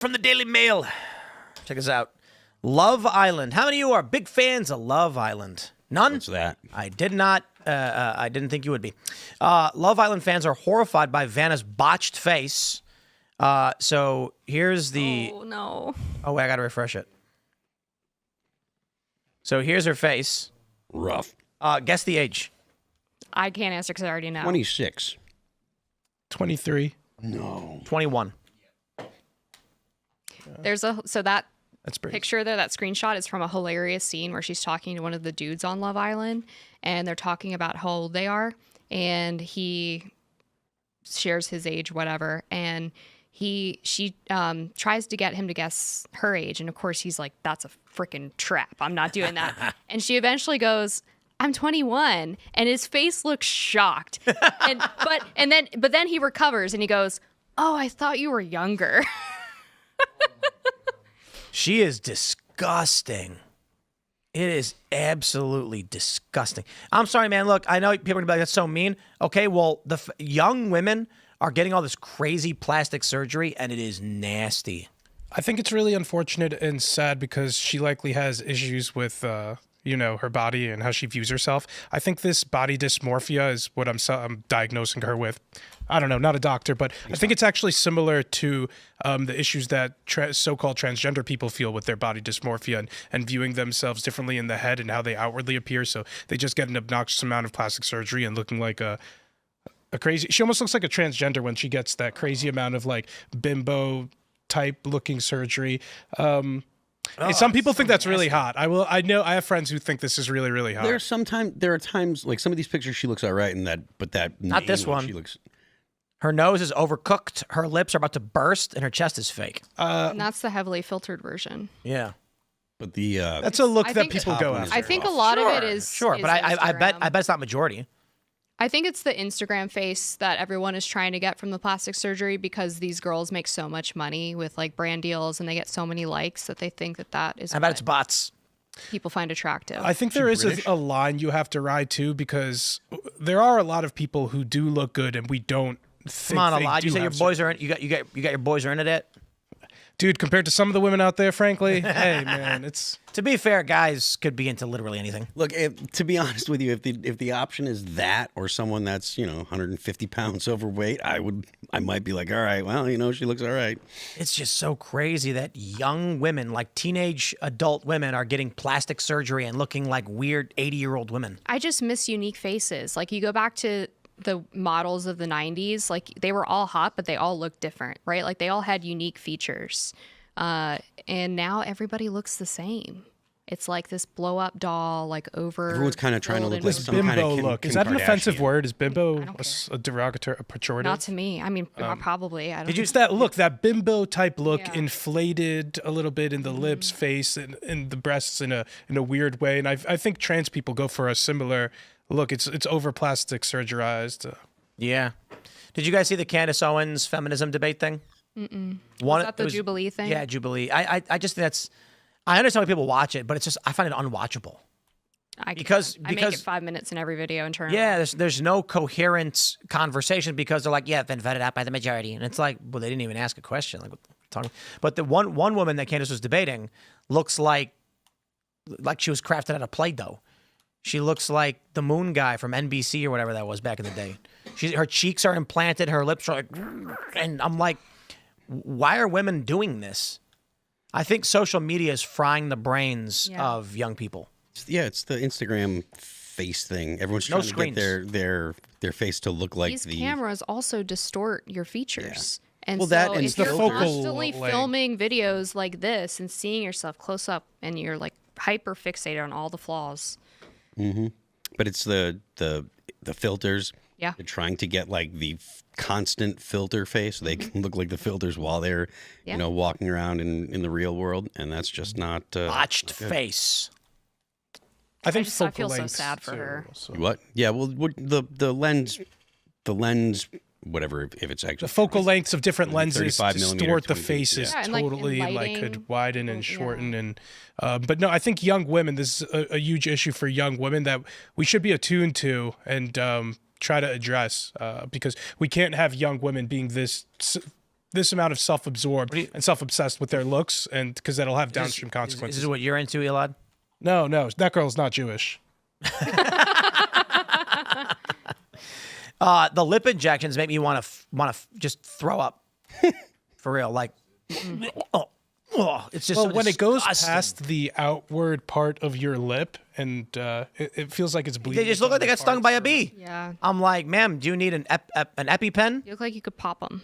From the Daily Mail. Check us out. Love Island. How many of you are big fans of Love Island? None? What's that? I did not. I didn't think you would be. Love Island fans are horrified by Vanna's botched face. So here's the... Oh, no. Oh, wait, I got to refresh it. So here's her face. Rough. Guess the age. I can't answer because I already know. 26. 23. No. 21. There's a so that That's brave. picture there, that screenshot is from a hilarious scene where she's talking to one of the dudes on Love Island, and they're talking about how old they are, and he shares his age, whatever, and she tries to get him to guess her age, and of course he's like, "That's a freaking trap. I'm not doing that." And she eventually goes, "I'm 21," and his face looks shocked, but then he recovers and he goes, "Oh, I thought you were younger." She is disgusting. It is absolutely disgusting. I'm sorry, man. Look, I know people are going to be like, that's so mean. Okay, well, the young women are getting all this crazy plastic surgery, and it is nasty. I think it's really unfortunate and sad because she likely has issues with, you know, her body and how she views herself. I think this body dysmorphia is what I'm diagnosing her with. I don't know, not a doctor, but I think it's actually similar to the issues that so-called transgender people feel with their body dysmorphia and viewing themselves differently in the head and how they outwardly appear. So they just get an obnoxious amount of plastic surgery and looking like a crazy... She almost looks like a transgender when she gets that crazy amount of like bimbo type looking surgery. And some people think that's really hot. I know I have friends who think this is really, really hot. There are times like some of these pictures she looks all right in that, but that Not this one. She looks. Her nose is overcooked, her lips are about to burst, and her chest is fake. And that's the heavily filtered version. Yeah. But the that's a look I that think- people go after. I think a lot of it is Sure, is but I bet Instagram. it's not majority. I think it's the Instagram face that everyone is trying to get from the plastic surgery because these girls make so much money with like brand deals and they get so many likes that they think that is I bet what it's bots. people find attractive. I think there is a line you have to ride too because there are a lot of people who do look good and we don't think Come on, they Elaad. do You say your have boys are in, you got your boys are into that? Dude, compared to some of the women out there, frankly, hey man, it's To be fair, guys could be into literally anything. look. To be honest with you, if the option is that or someone that's 150 pounds overweight, I might be like, all right, well, she looks all right. It's just so crazy that young women, like teenage adult women, are getting plastic surgery and looking like weird 80-year-old women. I just miss unique faces. Like you go back to the models of the 90s, like they were all hot, but they all looked different, right? Like they all had unique features. And now everybody looks the same. It's like this blow up doll, like over. Everyone's kind of trying to look like this some kind bimbo of Kim, look. Kim Is that an offensive Kardashian. word? Is bimbo don't a derogatory, a pejorative? Not to me. I mean, probably. I don't Did you that look, that bimbo type look, Yeah. inflated a little bit in the lips, face, and in the breasts in a weird way? And I think trans people go for a similar look. It's over plastic surgerized. Yeah. Did you guys see the Candace Owens feminism debate thing? Was that the Jubilee thing? Yeah, Jubilee. I just think that's... I understand why people watch it, but it's just... I find it unwatchable. I make because- it 5 minutes in every video and turn it Yeah, off. there's no coherent conversation because they're like, yeah, been vetted out by the majority. And it's like, well, they didn't even ask a question. Like, what the talking? But the one woman that Candace was debating looks like she was crafted out of Play-Doh. She looks like the moon guy from NBC or whatever that was back in the day. Her cheeks are implanted, her lips are like, and I'm like, why are women doing this? I think social media is frying the brains of young people. Yeah, it's the Instagram face thing. Everyone's No trying to get their face to look like These cameras also distort your features. And Well, so that and if you're filters. constantly Focal length. filming videos like this and seeing yourself close up and you're like hyper fixated on all the flaws. But it's the filters. Yeah. They're trying to get like the constant filter face so they can look like the filters while they're walking around in the real world, and that's just not Botched face. I think I focal feel so lengths sad for too, her. so. what? Yeah, well, the lens, whatever. If it's actually The focal lengths of different lenses 35 millimeter, distort the 22, faces yeah. And, like, in totally, like lighting, could widen and yeah. shorten. And but no, I think young women. This is a huge issue for young women that we should be attuned to and try to address because we can't have young women being this this amount of self-absorbed and self-obsessed with their looks, and because that'll have downstream Is consequences. this what you're into, Elaad? No, that girl's not Jewish. The lip injections make me want to just throw up. For real, like, it's just Well, so when it goes disgusting. past the outward part of your lip, and it feels like it's bleeding. They just look like they got stung by a bee. Yeah. I'm like, ma'am, do you need an EpiPen? You look like you could pop them.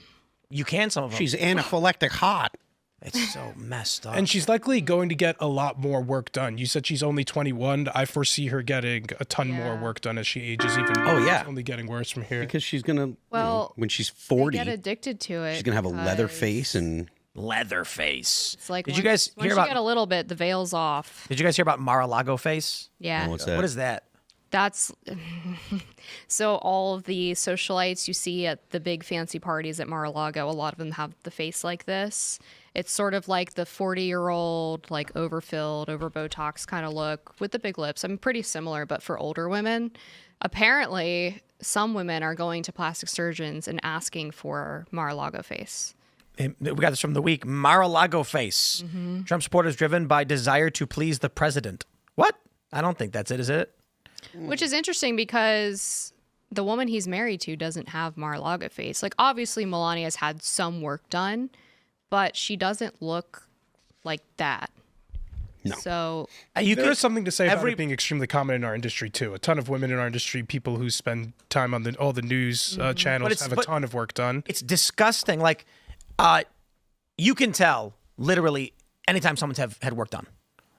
You can, some of them. She's anaphylactic hot. It's so messed up. And she's likely going to get a lot more work done. You said she's only 21. I foresee her getting a ton more work done as she ages even more. Oh, yeah. It's only getting worse from here. Because she's going to, Well, when she's They 40, get addicted to it. she's going to have a leather because face and... Leatherface. It's like Did you guys once hear you about? get a little bit, the veil's off. Did you guys hear about Mar-a-Lago face? Yeah. Oh, what's that? What is that? That's so all of the socialites you see at the big fancy parties at Mar-a-Lago, a lot of them have the face like this. It's sort of like the 40-year-old, like overfilled, over Botox kind of look with the big lips. I'm pretty similar, but for older women. Apparently, some women are going to plastic surgeons and asking for Mar-a-Lago face. We got this from the week. Mar-a-Lago face. Trump supporters driven by desire to please the president. What? I don't think that's it, is it? Which is interesting because the woman he's married to doesn't have Mar-a-Lago face. Like, obviously, Melania's had some work done, but she doesn't look like that. No. So There is something to say about it being extremely common in our industry too. A ton of women in our industry, people who spend time on all the news channels, have a ton of work done. It's disgusting. Like, you can tell literally anytime someone's had work done.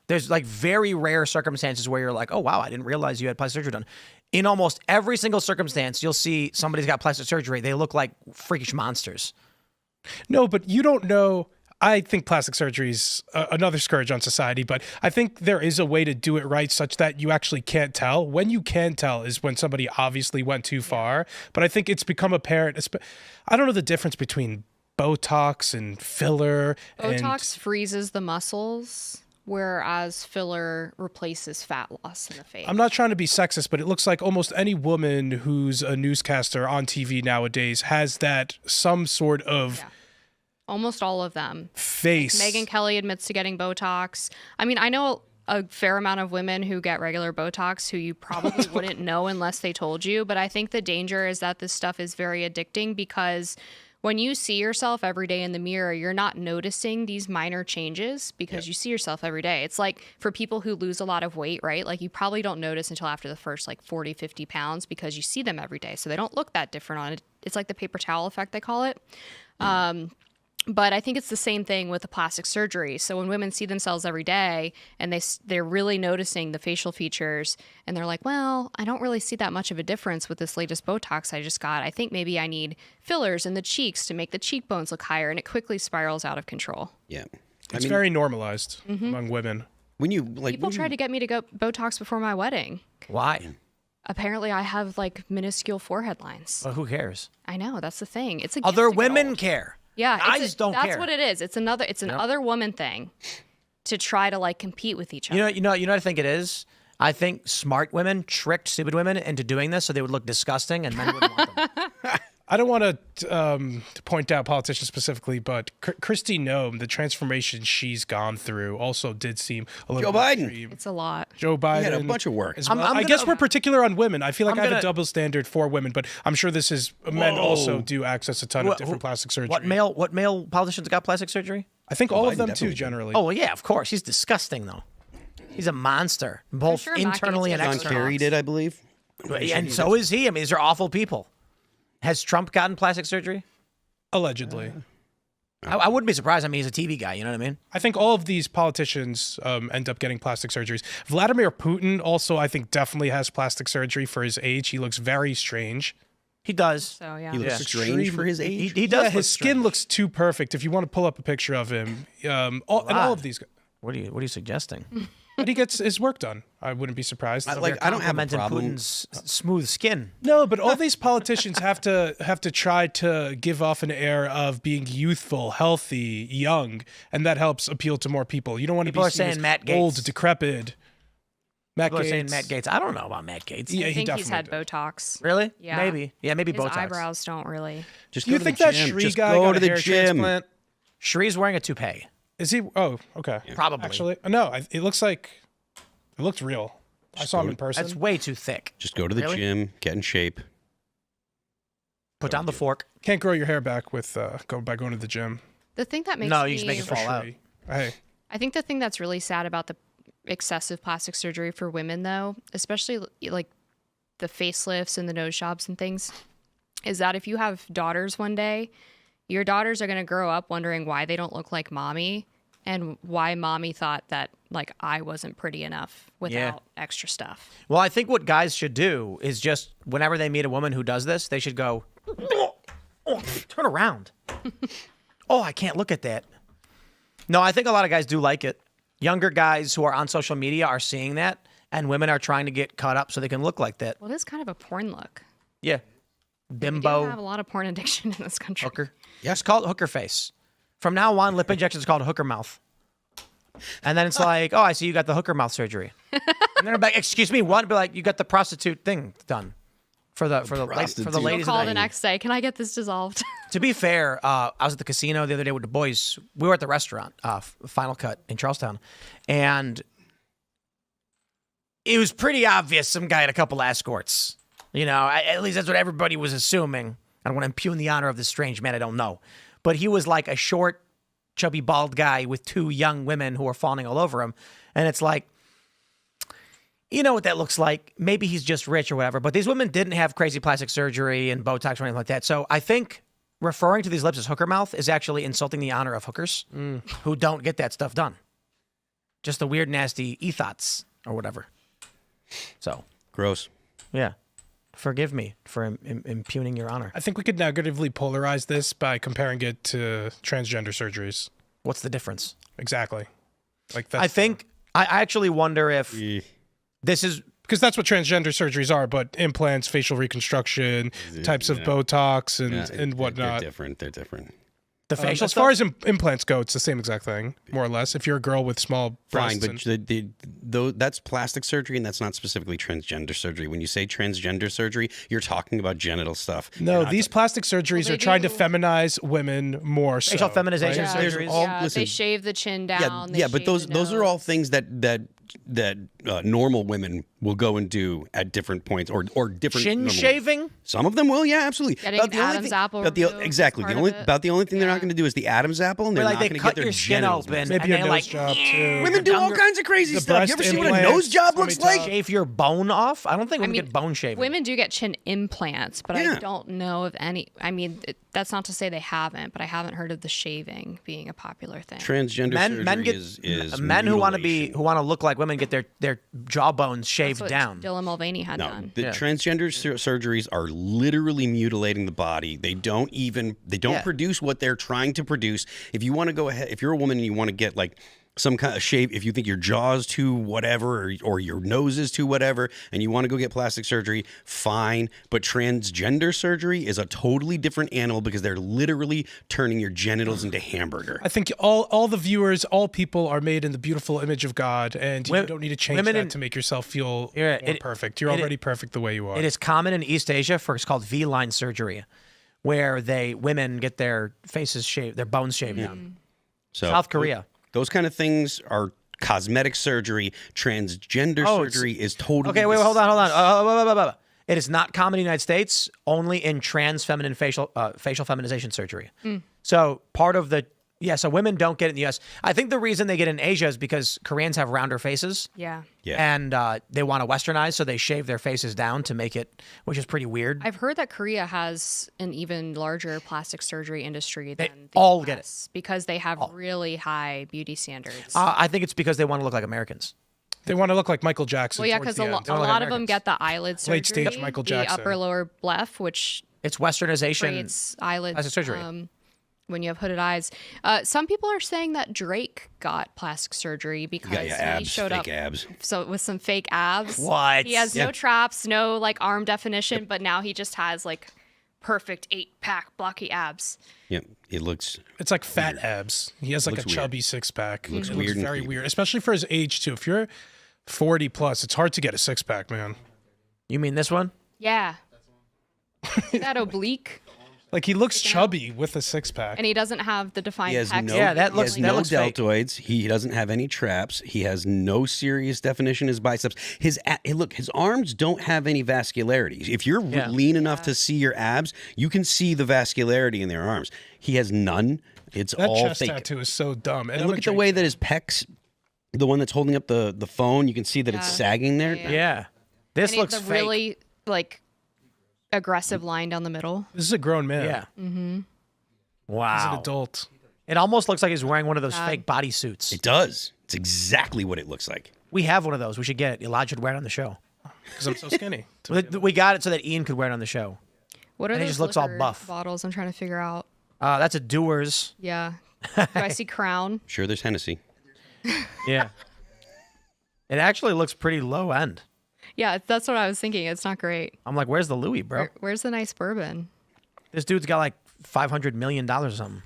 There's like very rare circumstances where you're like, oh, wow, I didn't realize you had plastic surgery done. In almost every single circumstance, you'll see somebody's got plastic surgery. They look like freakish monsters. No, but you don't know. I think plastic surgery is another scourge on society, but I think there is a way to do it right such that you actually can't tell. When you can tell is when somebody obviously went too far. But I think it's become apparent. I don't know the difference between Botox and filler. Botox freezes the muscles, whereas filler replaces fat loss in the face. I'm not trying to be sexist, but it looks like almost any woman who's a newscaster on TV nowadays has that some sort of Almost all of them. face. Megyn Kelly admits to getting Botox. I mean, I know a fair amount of women who get regular Botox who you probably wouldn't know unless they told you. But I think the danger is that this stuff is very addicting because when you see yourself every day in the mirror, you're not noticing these minor changes because you see yourself every day. It's like for people who lose a lot of weight, right? Like you probably don't notice until after the first like 40, 50 pounds because you see them every day. So they don't look that different on it. It's like the paper towel effect, they call it. But I think it's the same thing with the plastic surgery. So when women see themselves every day and they're really noticing the facial features and they're like, well, I don't really see that much of a difference with this latest Botox I just got. I think maybe I need fillers in the cheeks to make the cheekbones look higher. And it quickly spirals out of control. Yeah. It's very normalized among women. When you like People tried to get me to go Botox before my wedding. Why? Apparently I have like minuscule forehead lines. Well, who cares? I know, that's the thing. It's a gift Other to get women old. care. Yeah, Guys don't that's care. what it is. It's an other woman thing to try to like compete with each other. You know what I think it is? I think smart women tricked stupid women into doing this so they would look disgusting and men wouldn't want them. I don't want to point out politicians specifically, but Kristi Noem, the transformation she's gone through, also did seem a little Joe Biden. extreme. It's a lot. Joe Biden. He had a bunch of work. as well. I'm I guess gonna- we're particular on women. I feel like I'm I have gonna- a double standard for women, but I'm sure this is men also do access a ton of different plastic surgery. What male politicians got plastic surgery? I think all Biden of them too, definitely did. generally. Oh, well, yeah, of course. He's disgusting, though. He's a monster, both sure Matt internally and Gaetz John gets externally. Kerry did, I believe. And so is he. I mean, these are awful people. Has Trump gotten plastic surgery? Allegedly. I wouldn't be surprised. I mean, he's a TV guy. You know what I mean? I think all of these politicians end up getting plastic surgeries. Vladimir Putin also, I think, definitely has plastic surgery for his age. He looks very strange. He does. So yeah. He looks Yeah. strange for his age. He does. Yeah, look his skin strange. looks too perfect. If you want to pull up a picture of him, and all of these, What are you suggesting? but he gets his work done. I wouldn't be surprised. I don't have a Complimenting problem. Putin's smooth skin. No, but all these politicians have to try to give off an air of being youthful, healthy, young, and that helps appeal to more people. You don't want to People be are seen saying as Matt Gaetz. old, decrepit. Matt People are saying Gaetz. Matt Gaetz. I don't know about Matt Gaetz. Yeah, I he think he's had definitely Botox. Really? Yeah. Maybe. Yeah, maybe His Botox. eyebrows don't really. Just Do go you to think the that gym. Shree Just guy go got to a the hair gym. transplant? Shree's wearing a toupee. Is he? Oh, okay. Probably. Actually, no. It looks like it looked real. I saw him in person. That's way too thick. Just go to the Really? gym, get in shape. Put down the fork. Can't grow your hair back with by going to the gym. The thing that makes No, me you just make it For fall out. Shree. Hey, I think the thing that's really sad about the excessive plastic surgery for women, though, especially like the facelifts and the nose jobs and things, is that if you have daughters one day, your daughters are going to grow up wondering why they don't look like mommy and why mommy thought that like I wasn't pretty enough without extra stuff. Well, I think what guys should do is just whenever they meet a woman who does this, they should go, oh, turn around. Oh, I can't look at that. No, I think a lot of guys do like it. Younger guys who are on social media are seeing that, and women are trying to get caught up so they can look like that. Well, it is kind of a porn look. Yeah. We do Bimbo, have a lot of porn addiction in this country. hooker. Yeah, it's called hooker face. From now on, lip injection is called hooker mouth. And then it's like, oh, I see you got the hooker mouth surgery. And then I'm like, excuse me, what? Be like, you got the prostitute thing done for the prostitute. ladies. Call and the next day. Can I get this dissolved? To be fair, I was at the casino the other day with the boys. We were at the restaurant, Final Cut in Charlestown, and it was pretty obvious some guy had a couple escorts. You know, at least that's what everybody was assuming. I don't want to impugn the honor of this strange man I don't know. But he was like a short, chubby, bald guy with two young women who were fawning all over him. And it's like, you know what that looks like. Maybe he's just rich or whatever. But these women didn't have crazy plastic surgery and Botox or anything like that. So I think referring to these lips as hooker mouth is actually insulting the honor of hookers who don't get that stuff done. Just the weird, nasty e-thoughts or whatever. So, Gross. yeah. Forgive me for impugning your honor. I think we could negatively polarize this by comparing it to transgender surgeries. What's the difference? Exactly. Like that's I think, I actually wonder if this is, because that's what transgender surgeries are, but implants, facial reconstruction, types of Botox and whatnot. They're different. They're different. the facial as stuff. far as implants go, it's the same exact thing, more or less. If you're a girl with small Fine, breasts. but that's plastic surgery, and that's not specifically transgender surgery. When you say transgender surgery, you're talking about genital stuff. No, these plastic surgeries they are trying to do- feminize women more. Facial so, feminization right? There's surgeries. all- Yeah, listen, they shave the chin down. Yeah, they but shave those the those are all nose. things that normal women will go and do at different points, or different Chin normal- shaving? Some of them will, yeah, absolutely. Getting About the only Adam's thing- apple about removed is exactly part the of only it. about the only thing they're not Yeah. going to do is the Adam's apple, and Where they're like not they going to cut get their your skin genitals open, messed. Maybe and a they nose like job too. Women do all Younger- kinds of crazy The stuff. You breast ever see what a implants, nose job tummy looks like? tuck. shave your bone off. I don't think women mean, get bone shaving. Women do get chin implants, but Yeah. I don't know of any. I mean, that's not to say they haven't, but I haven't heard of the shaving being a popular thing. Transgender surgery men get is men who want to mutilation. look like women get their jawbones shaved That's what down. Dylan Mulvaney had No, done. the transgender surgeries are literally mutilating the body. They don't Yeah. produce what they're trying to produce. If you want to go ahead, if you're a woman and you want to get like some kind of shape, if you think your jaw's too whatever or your nose is too whatever, and you want to go get plastic surgery, fine. But transgender surgery is a totally different animal because they're literally turning your genitals into hamburger. I think all the viewers, all people are made in the beautiful image of God, and you don't need to change women that in- to make yourself feel Yeah, more perfect. You're already perfect the way you are. It is common in East Asia for it's called V-line surgery, where women get their faces shaved, their bones shaved down. So South Korea. those kind of things are cosmetic surgery. Transgender surgery is totally Okay, wait, hold on. It is not common in the United States, only in trans feminine facial feminization surgery. So part of so women don't get it in the U.S. I think the reason they get it in Asia is because Koreans have rounder faces. Yeah. And they want to westernize, so they shave their faces down to make it, which is pretty weird. I've heard that Korea has an even larger plastic surgery industry than the all get it. US because they have really high beauty standards. I think it's because they want to look like Americans. They want to look like Michael Jackson. well, yeah, towards because the a end. lot of them get the eyelid surgery, Late-stage Michael Jackson. the upper lower left, which It's westernization. creates eyelid plastic surgery. when you have hooded eyes. Some people are saying that Drake got plastic surgery because he abs, showed fake up abs. so with some fake abs. What? He has no traps, no like arm definition, but now he just has like perfect 8-pack blocky abs. Yeah, it looks. It's like fat abs. He has like a Looks weird. chubby six-pack. Looks It weird and very creepy. weird, especially for his age too. If you're 40 plus. It's hard to get a six pack, man. You mean this one? Yeah. That oblique. Like he looks chubby with a six pack. And he doesn't have the defined He has pecs. no, Yeah, that he looks- has that no looks fake. deltoids. He doesn't have any traps. He has no serious definition in his biceps. Look, his arms don't have any vascularity. If you're Yeah. lean enough to see your abs, you can see the vascularity in their arms. He has none. It's That all chest fake. tattoo is so dumb. And look at the way that his pecs, the one that's holding up the phone, you can see that it's Yeah. sagging there. Yeah. Yeah. This And he looks has a fake. really like aggressive line down the middle. This is a grown man. Yeah. Mm-hmm. Wow. He's an adult. It almost looks like he's wearing one of those fake bodysuits. It does. It's exactly what it looks like. We have one of those. We should get it. Elaad should wear it on the show. Because I'm so skinny. We got it so that Ian could wear it on the show. What are And he those just looks all liquor buff. bottles? I'm trying to figure out. That's a Doers. Yeah. Do I see Crown? Sure, there's Hennessy. Yeah. It actually looks pretty low end. Yeah, that's what I was thinking. It's not great. I'm like, where's the Louis, bro? Where's the nice bourbon? This dude's got like $500 million or something.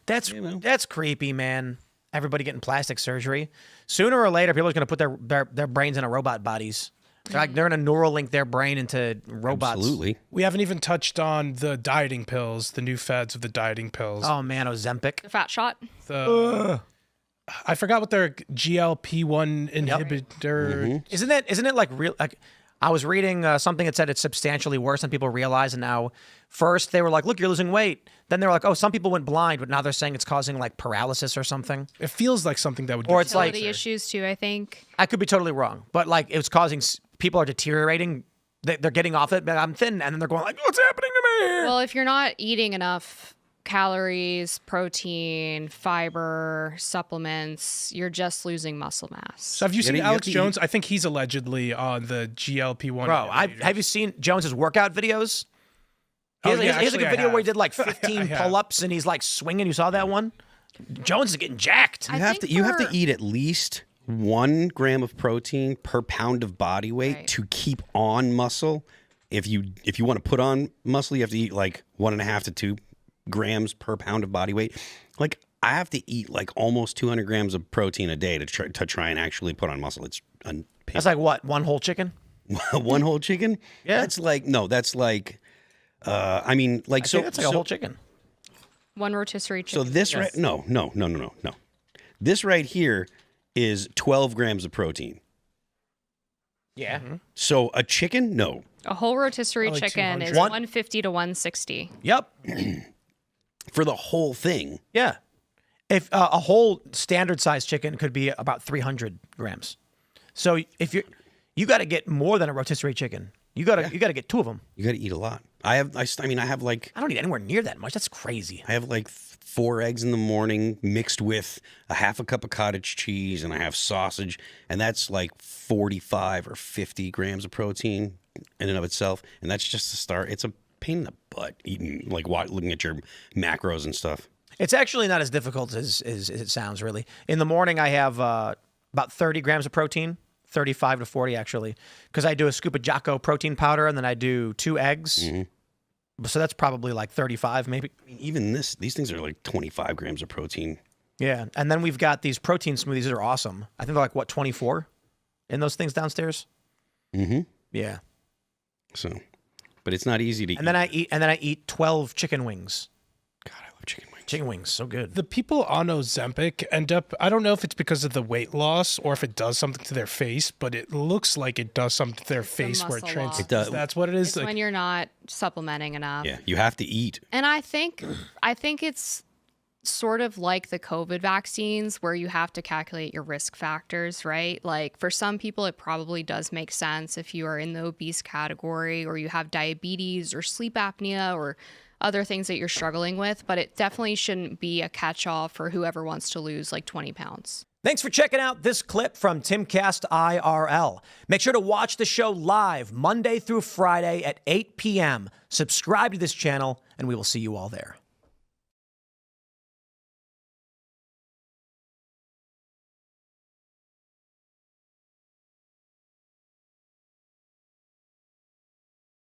That's creepy, man. Everybody getting plastic surgery. Sooner or later, people are going to put their brains in a robot bodies. They're going to neural link their brain into robots. Absolutely. We haven't even touched on the dieting pills, the new fads of the dieting pills. Oh man, Ozempic. The fat shot? I forgot what their GLP-1 inhibitor. Isn't it like real? Like, I was reading something that said it's substantially worse than people realize, and now first they were like, "Look, you're losing weight." Then they were like, "Oh, some people went blind," but now they're saying it's causing like paralysis or something. It feels like something that would. Or get it's like- Fertility issues too, I think. I could be totally wrong, but like it was causing people are deteriorating. They're getting off it, but I'm thin, and then they're going like, "What's happening to me?" Well, if you're not eating enough calories, protein, fiber, supplements, you're just losing muscle mass. So have you seen you have Alex to Jones? I think he's allegedly on the GLP-1. Bro, inhibitors. have you seen Jones's workout videos? He has, Oh, he yeah, has a actually, good I video where he have. did like 15 I have. pull-ups and he's like swinging. You saw that one? Jones is getting jacked. I You have think to you have to for- eat at least 1 gram of protein per pound of body weight Right. to keep on muscle. If you want to put on muscle, you have to eat like 1.5 to 2 grams per pound of body weight. Like I have to eat like almost 200 grams of protein a day to try and actually put on muscle. It's That's like what? One whole chicken? one whole chicken. Yeah. that's like. I mean, like I so. think that's like a so- whole chicken. One rotisserie So chicken. this right? No. This right here is 12 grams of protein. Yeah. So a chicken? No. A whole rotisserie Like chicken is 200. 150 to 160. Yep. For the whole thing. Yeah. If a whole standard size chicken could be about 300 grams. So if you got to get more than a rotisserie chicken. You got to get 2 of them. You got to eat a lot. I have like I don't eat anywhere near that much. That's crazy. 4 eggs in the morning mixed with a half a cup of cottage cheese, and I have sausage, and that's like 45 or 50 grams of protein in and of itself. And that's just the start. It's a pain in the butt eating, like looking at your macros and stuff. It's actually not as difficult as it sounds, really. In the morning, I have about 30 grams of protein, 35 to 40 actually, because I do a scoop of Jocko protein powder, and then I do 2 eggs. So that's probably like 35 maybe. I mean, even these things are like 25 grams of protein. Yeah. And then we've got these protein smoothies that are awesome. I think they're like, what, 24 in those things downstairs? Mm-hmm. Yeah. So, but it's not easy to eat. And then I eat 12 chicken wings. God, I love chicken wings. Chicken wings, so good. The people on Ozempic end up, I don't know if it's because of the weight loss or if it does something to their face, but it looks like it does something to their face where it muscle trans. loss. It does. That's what it is. It's Like, when you're not supplementing enough. Yeah, you have to eat. And I think it's sort of like the COVID vaccines where you have to calculate your risk factors, right? Like for some people, it probably does make sense if you are in the obese category or you have diabetes or sleep apnea or other things that you're struggling with, but it definitely shouldn't be a catch-all for whoever wants to lose like 20 pounds. Thanks for checking out this clip from Timcast IRL. Make sure to watch the show live Monday through Friday at 8 p.m. Subscribe to this channel, and we will see you all there.